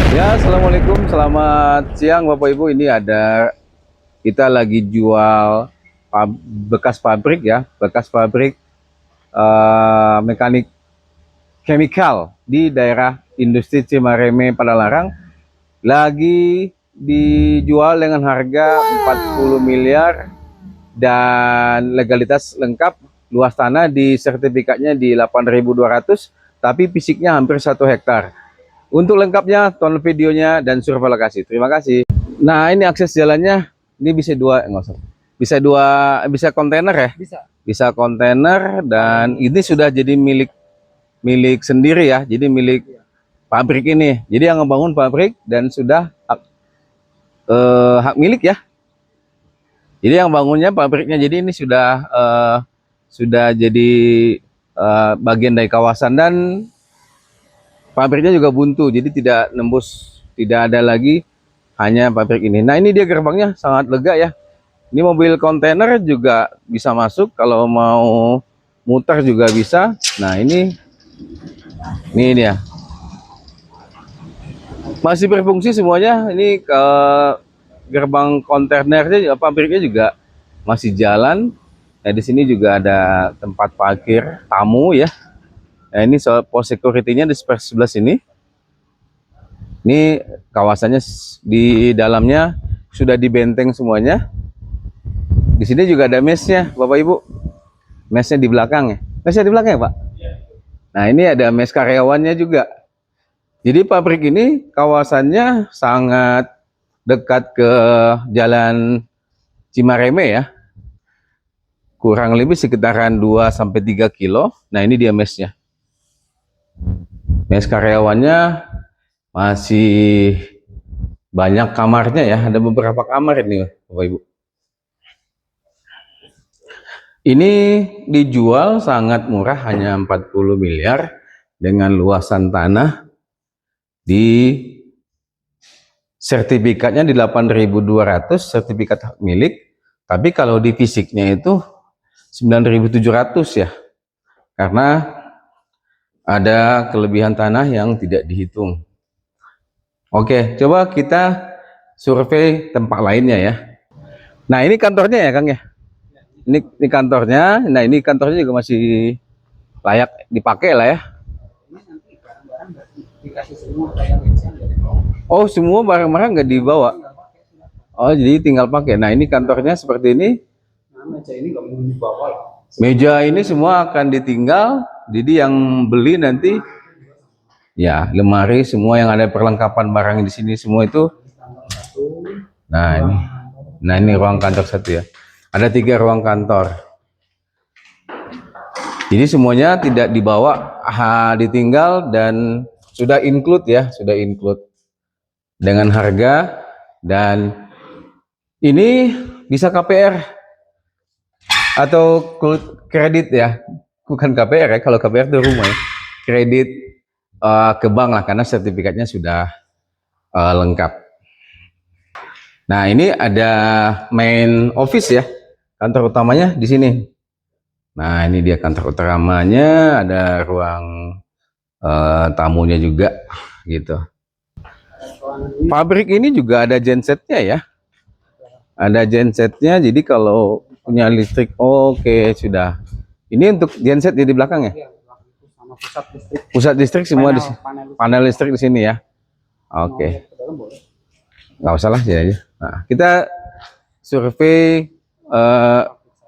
Ya, assalamualaikum, selamat siang Bapak Ibu. Ini ada kita lagi jual bekas pabrik ya, bekas pabrik mekanik chemical di daerah industri Cimareme Padalarang. Lagi dijual dengan harga 40 miliar dan legalitas lengkap. Luas tanah di sertifikatnya di 8.200, tapi fisiknya hampir 1 hektar. Untuk lengkapnya, tonton videonya dan survei lokasi. Terima kasih. Nah, ini akses jalannya. Ini bisa dua, enggak usah. Bisa dua, bisa kontainer ya? Bisa. Bisa kontainer dan ini sudah jadi milik milik sendiri ya. Jadi milik pabrik ini. Jadi yang ngebangun pabrik dan sudah hak milik ya. Jadi yang bangunnya pabriknya. Jadi ini sudah jadi bagian dari kawasan dan pabriknya juga buntu, jadi tidak nembus, tidak ada lagi hanya pabrik ini. Nah, ini dia gerbangnya sangat lega ya. Ini mobil kontainer juga bisa masuk, kalau mau muter juga bisa. Nah, ini dia. Masih berfungsi semuanya. Ini ke gerbang kontainernya, pabriknya juga masih jalan. Nah, di sini juga ada tempat parkir tamu ya. Nah, ini soal pos security-nya di sebelah sini. Ini kawasannya di dalamnya sudah dibenteng semuanya. Di sini juga ada mesnya, Bapak Ibu. Mesnya di belakang ya. Mesnya di belakang ya, Pak? Nah, ini ada mes karyawannya juga. Jadi pabrik ini kawasannya sangat dekat ke Jalan Cimareme ya. Kurang lebih sekitaran 2 sampai 3 kilo. Nah, ini dia mesnya. Mes karyawannya masih banyak kamarnya ya, ada beberapa kamar ini Bapak Ibu. Ini dijual sangat murah, hanya 40 miliar dengan luasan tanah di sertifikatnya di 8.200 sertifikat hak milik, tapi kalau di fisiknya itu 9.700 ya, karena ada kelebihan tanah yang tidak dihitung. Oke, coba kita survei tempat lainnya ya. Nah, ini kantornya ya, Kang ya. Ini kantornya. Nah, ini kantornya juga masih layak dipakai lah ya. Oh, semua barang-barang nggak dibawa. Oh, jadi tinggal pakai. Nah, ini kantornya seperti ini. Meja ini nggak mau dibawa lah. Meja ini semua akan ditinggal. Jadi yang beli nanti ya lemari, semua yang ada perlengkapan barang di sini semua itu. Nah ini ruang kantor satu ya. Ada 3 ruang kantor. Jadi semuanya tidak dibawa, ditinggal dan sudah include ya, sudah include dengan harga. Dan ini bisa KPR atau kredit ya, bukan KPR ya. Kalau KPR itu rumah ya, kredit ke bank lah, karena sertifikatnya sudah lengkap. Nah, ini ada main office ya, kantor utamanya di sini. Nah, ini dia kantor utamanya, ada ruang tamunya juga gitu. Pabrik ini juga ada gensetnya ya, ada gensetnya. Jadi kalau punya listrik, oke, sudah. Ini untuk genset di belakang ya. Sama pusat listrik. Pusat listrik semua di panel listrik di sini ya. Oke. Nggak usah lah aja. Nah, kita survei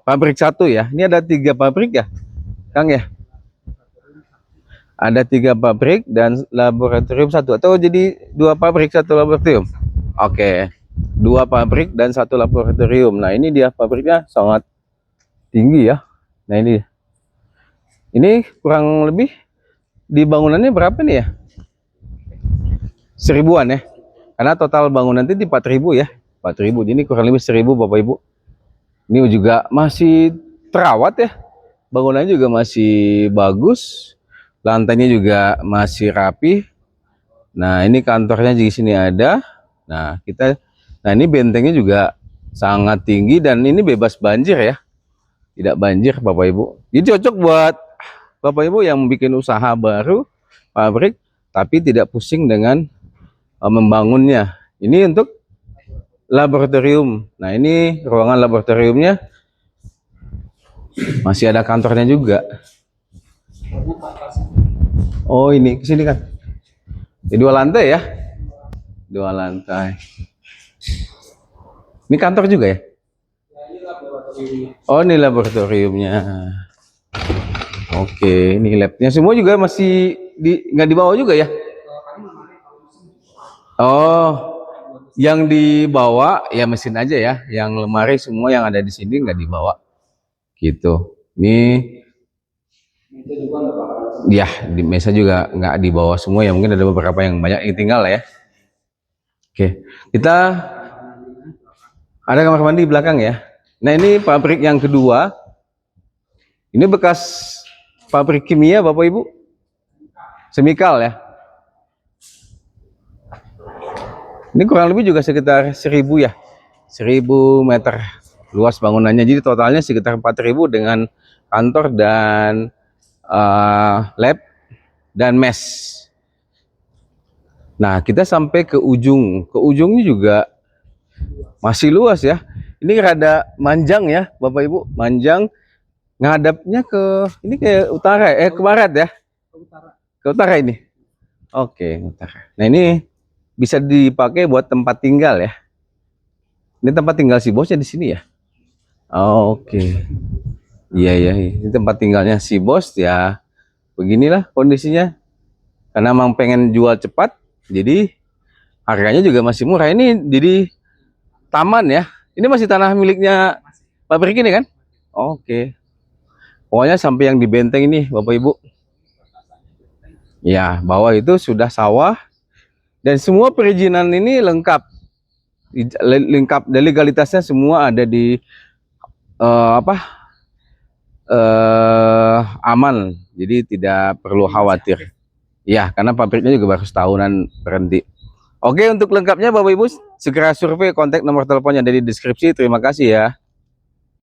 pabrik satu ya. Ini ada 3 pabrik ya, Kang ya. Ada 3 pabrik dan laboratorium satu, atau jadi 2 pabrik 1 laboratorium. Oke, 2 pabrik dan 1 laboratorium. Nah, ini dia pabriknya sangat tinggi ya. Nah, ini kurang lebih di bangunannya berapa nih ya? 1000-an ya. Karena total bangunan nanti di 4.000 ya. 4.000. Jadi kurang lebih 1.000 Bapak Ibu. Ini juga masih terawat ya. Bangunannya juga masih bagus. Lantainya juga masih rapi. Nah, ini kantornya di sini ada. Nah, ini bentengnya juga sangat tinggi dan ini bebas banjir ya. Tidak banjir Bapak Ibu. Jadi cocok buat Bapak Ibu yang bikin usaha baru, pabrik, tapi tidak pusing dengan membangunnya. Ini untuk laboratorium. Nah, ini ruangan laboratoriumnya. Masih ada kantornya juga. Oh, ini ke sini kan. Ini 2 lantai ya? 2 lantai. Ini kantor juga ya? Oh, ini laboratoriumnya. Oke, ini labnya semua juga masih nggak dibawa juga ya? Oh, yang dibawa ya mesin aja ya. Yang lemari semua yang ada di sini nggak dibawa. Gitu. Ini ya di mesa juga nggak dibawa semua ya. Mungkin ada beberapa yang banyak yang tinggal lah ya. Oke, kita ada kamar mandi di belakang ya. Nah, ini pabrik yang kedua. Ini bekas pabrik kimia Bapak Ibu. Semikal ya. Ini kurang lebih juga sekitar 1000 ya. 1000 meter luas bangunannya. Jadi totalnya sekitar 4000 dengan kantor dan lab dan mes. Nah, kita sampai ke ujung. Ke ujungnya juga masih luas ya. Ini rada manjang ya, Bapak Ibu. Manjang ngadapnya ke ini ke utara ke barat ya. Ke utara ini. Oke, utara. Nah, ini bisa dipakai buat tempat tinggal ya. Ini tempat tinggal si bosnya di sini ya. Oke. Iya ya, ini tempat tinggalnya si bos ya. Beginilah kondisinya. Karena emang pengen jual cepat, jadi harganya juga masih murah. Ini jadi taman ya. Ini masih tanah miliknya pabrik ini kan? Oke. Pokoknya sampai yang di benteng ini, Bapak Ibu. Ya, bawah itu sudah sawah dan semua perizinan ini lengkap. Lengkap dan legalitasnya semua ada di aman. Jadi tidak perlu khawatir. Ya, karena pabriknya juga baru setahunan berhenti. Oke, untuk lengkapnya Bapak Ibu segera survei, kontak nomor teleponnya ada di deskripsi. Terima kasih ya.